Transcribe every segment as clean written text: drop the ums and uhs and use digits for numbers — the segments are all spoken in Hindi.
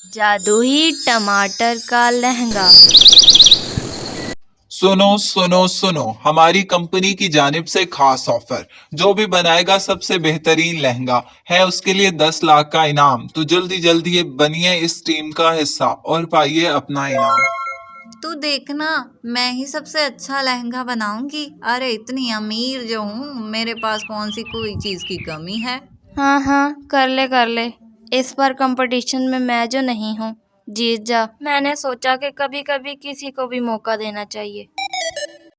जादुई टमाटर का लहंगा। सुनो सुनो सुनो, हमारी कंपनी की जानिब से खास ऑफर। जो भी बनाएगा सबसे बेहतरीन लहंगा है, उसके लिए 10 लाख का इनाम। तो जल्दी जल्दी ये बनिए इस टीम का हिस्सा और पाइए अपना इनाम। तू देखना, मैं ही सबसे अच्छा लहंगा बनाऊंगी। अरे इतनी अमीर जो हूँ, मेरे पास कौन सी कोई चीज की कमी है। हाँ हाँ, कर ले। इस बार कंपटीशन में मैं जो नहीं हूँ, जीत जा। मैंने सोचा कि कभी कभी किसी को भी मौका देना चाहिए।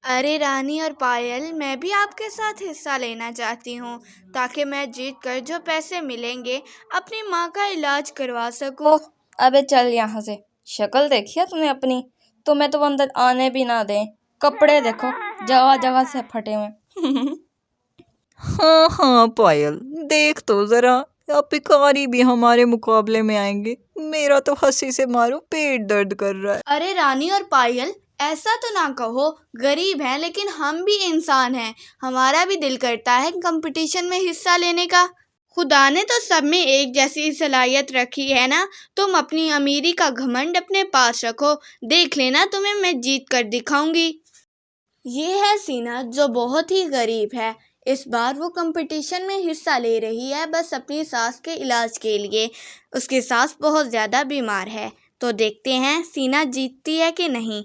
अरे रानी और पायल, मैं भी आपके साथ हिस्सा लेना चाहती हूँ ताकि मैं जीत कर जो पैसे मिलेंगे अपनी माँ का इलाज करवा सकूँ। ओह, अबे चल यहाँ से। शक्ल देखी है तूने अपनी? तुम्हें तो अंदर आने भी ना दें। कपड़े देखो, जगह जगह से फटे हुए। हाँ हाँ पायल, देख तो जरा, अब भिखारी भी हमारे मुकाबले में आएंगे। मेरा तो हंसी से मारो पेट दर्द कर रहा है। अरे रानी और पायल, ऐसा तो ना कहो। गरीब हैं लेकिन हम भी इंसान हैं। हमारा भी दिल करता है कंपटीशन में हिस्सा लेने का। खुदा ने तो सब में एक जैसी सलाहियत रखी है ना। तुम अपनी अमीरी का घमंड अपने पास रखो। देख लेना, तुम्हें मैं जीत कर दिखाऊंगी। ये है सीना, जो बहुत ही गरीब है। इस बार वो कंपटीशन में हिस्सा ले रही है बस अपनी सास के इलाज के लिए। उसकी सास बहुत ज़्यादा बीमार है, तो देखते हैं सीना जीतती है कि नहीं।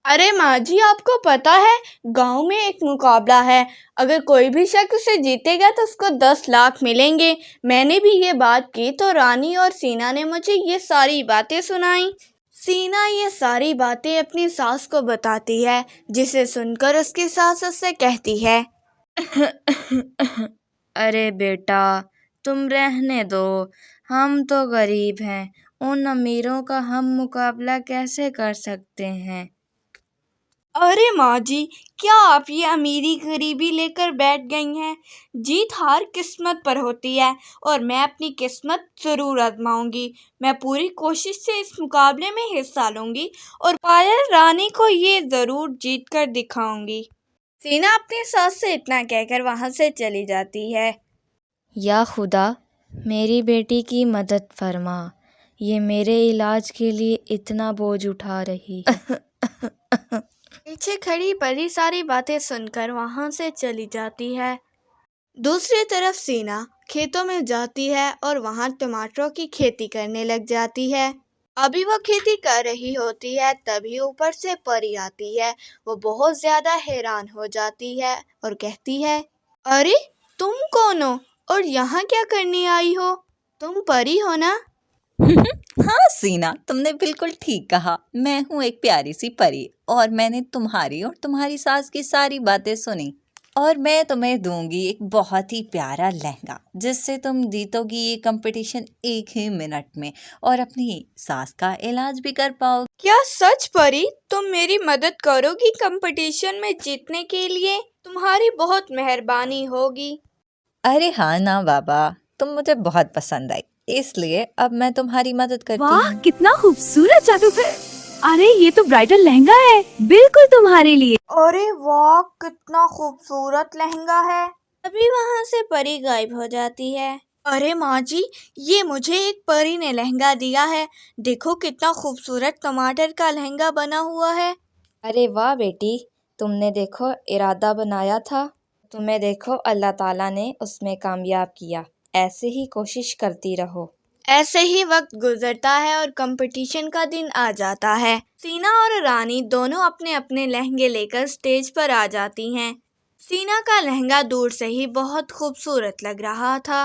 अरे माँ जी, आपको पता है गांव में एक मुकाबला है। अगर कोई भी शख्स उसे जीतेगा तो उसको 10 लाख मिलेंगे। मैंने भी ये बात की तो रानी और सीना ने मुझे ये सारी बातें सुनाई। सीना ये सारी बातें अपनी सास को बताती है, जिसे सुनकर उसकी सास उससे कहती है, अरे बेटा, तुम रहने दो। हम तो गरीब हैं, उन अमीरों का हम मुकाबला कैसे कर सकते हैं? अरे माँ जी, क्या आप ये अमीरी गरीबी लेकर बैठ गई हैं? जीत हार किस्मत पर होती है और मैं अपनी किस्मत ज़रूर आजमाऊंगी। मैं पूरी कोशिश से इस मुकाबले में हिस्सा लूंगी और पायल रानी को ये ज़रूर जीत कर दिखाऊंगी। सीना अपनी सास से इतना कहकर वहाँ से चली जाती है। या खुदा, मेरी बेटी की मदद फरमा। ये मेरे इलाज के लिए इतना बोझ उठा रही है। पीछे खड़ी परी सारी बातें सुनकर वहाँ से चली जाती है। दूसरी तरफ सीना खेतों में जाती है और वहाँ टमाटरों की खेती करने लग जाती है। अभी वो खेती कर रही होती है, तभी ऊपर से परी आती है। वो बहुत ज्यादा हैरान हो जाती है और कहती है, अरे तुम कौन हो और यहाँ क्या करने आई हो? तुम परी हो ना? हाँ सीना, तुमने बिल्कुल ठीक कहा। मैं हूँ एक प्यारी सी परी और मैंने तुम्हारी और तुम्हारी सास की सारी बातें सुनी। और मैं तुम्हें दूंगी एक बहुत ही प्यारा लहंगा, जिससे तुम जीतोगी ये कंपटीशन 1 ही मिनट में और अपनी सास का इलाज भी कर पाओगी। क्या सच परी? तुम मेरी मदद करोगी कंपटीशन में जीतने के लिए? तुम्हारी बहुत मेहरबानी होगी। अरे हाँ ना बाबा, तुम मुझे बहुत पसंद आई, इसलिए अब मैं तुम्हारी मदद करती वाह, हूँ। कितना खूबसूरत जादूगर! अरे ये तो ब्राइडल लहंगा है, बिल्कुल तुम्हारे लिए। अरे वाह, कितना खूबसूरत लहंगा है। तभी वहां से परी गायब हो जाती है। अरे माँ जी, ये मुझे एक परी ने लहंगा दिया है। देखो कितना खूबसूरत टमाटर का लहंगा बना हुआ है। अरे वाह बेटी, तुमने देखो इरादा बनाया था, तुम्हें देखो अल्लाह ताला ने उसमें कामयाब किया। ऐसे ही कोशिश करती रहो। ऐसे ही वक्त गुजरता है और कंपटीशन का दिन आ जाता है। सीना और रानी दोनों अपने अपने लहंगे लेकर स्टेज पर आ जाती हैं। सीना का लहंगा दूर से ही बहुत खूबसूरत लग रहा था।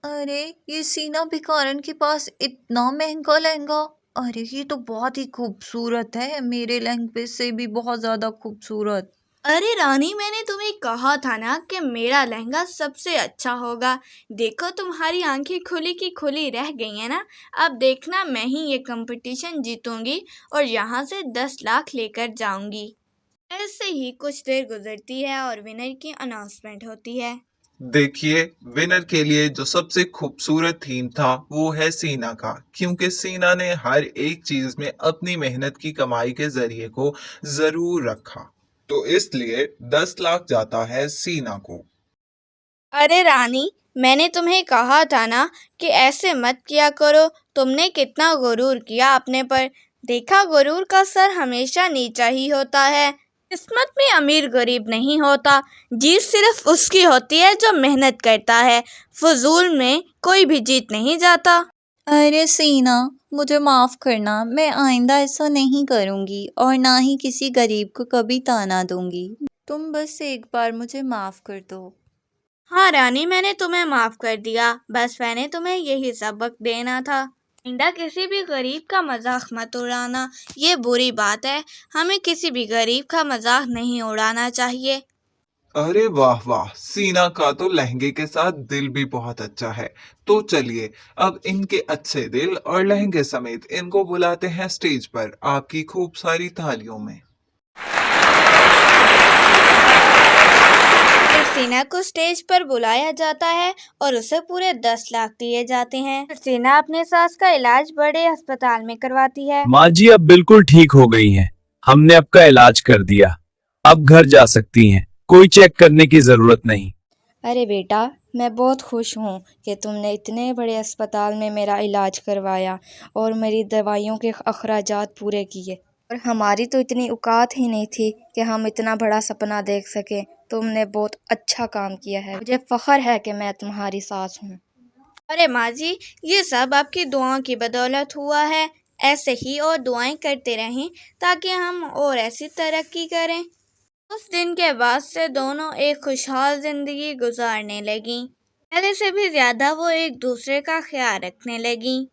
अरे ये सीना भिखारन के पास इतना महंगा लहंगा! अरे ये तो बहुत ही खूबसूरत है, मेरे लहंगे से भी बहुत ज्यादा खूबसूरत। अरे रानी, मैंने तुम्हें कहा था ना कि मेरा लहंगा सबसे अच्छा होगा। देखो तुम्हारी आंखें खुली की खुली रह गई हैं ना। अब देखना, मैं ही ये कंपटीशन जीतूंगी और यहाँ से 10 लाख लेकर जाऊंगी। ऐसे ही कुछ देर गुजरती है और विनर की अनाउंसमेंट होती है। देखिए, विनर के लिए जो सबसे खूबसूरत थीम था वो है सीना का, क्योंकि सीना ने हर एक चीज में अपनी मेहनत की कमाई के जरिए को जरूर रखा। तो इसलिए 10 लाख जाता है सीना को। अरे रानी, मैंने तुम्हें कहा था ना कि ऐसे मत किया करो। तुमने कितना गुरूर किया अपने पर। देखा, गुरूर का सर हमेशा नीचा ही होता है। किस्मत में अमीर गरीब नहीं होता, जीत सिर्फ उसकी होती है जो मेहनत करता है। फजूल में कोई भी जीत नहीं जाता। अरे सीना, मुझे माफ़ करना, मैं आइंदा ऐसा नहीं करूँगी और ना ही किसी गरीब को कभी ताना दूँगी। तुम बस एक बार मुझे माफ़ कर दो। हाँ रानी, मैंने तुम्हें माफ़ कर दिया। बस मैंने तुम्हें यही सबक देना था। आइंदा किसी भी गरीब का मजाक मत उड़ाना, ये बुरी बात है। हमें किसी भी गरीब का मजाक नहीं उड़ाना चाहिए। अरे वाह वाह, सीना का तो लहंगे के साथ दिल भी बहुत अच्छा है। तो चलिए, अब इनके अच्छे दिल और लहंगे समेत इनको बुलाते हैं स्टेज पर आपकी खूब सारी तालियों में। फिर सीना को स्टेज पर बुलाया जाता है और उसे पूरे 10 लाख दिए जाते हैं। फिर सीना अपने सास का इलाज बड़े अस्पताल में करवाती है। माँ जी अब बिल्कुल ठीक हो गई हैं। हमने आपका इलाज कर दिया। अब घर जा सकती हैं। कोई चेक करने की जरूरत नहीं। अरे बेटा, मैं बहुत खुश हूँ कि तुमने इतने बड़े अस्पताल में मेरा इलाज करवाया और मेरी दवाइयों के अखराजात पूरे किए। और हमारी तो इतनी औकात ही नहीं थी कि हम इतना बड़ा सपना देख सके। तुमने बहुत अच्छा काम किया है। मुझे फ़ख्र है कि मैं तुम्हारी सास हूँ। अरे माँ जी, ये सब आपकी दुआओं की बदौलत हुआ है। ऐसे ही और दुआएं करते रहें ताकि हम और ऐसी तरक्की करें। उस दिन के बाद से दोनों एक खुशहाल जिंदगी गुजारने लगीं। पहले से भी ज्यादा वो एक दूसरे का ख्याल रखने लगीं।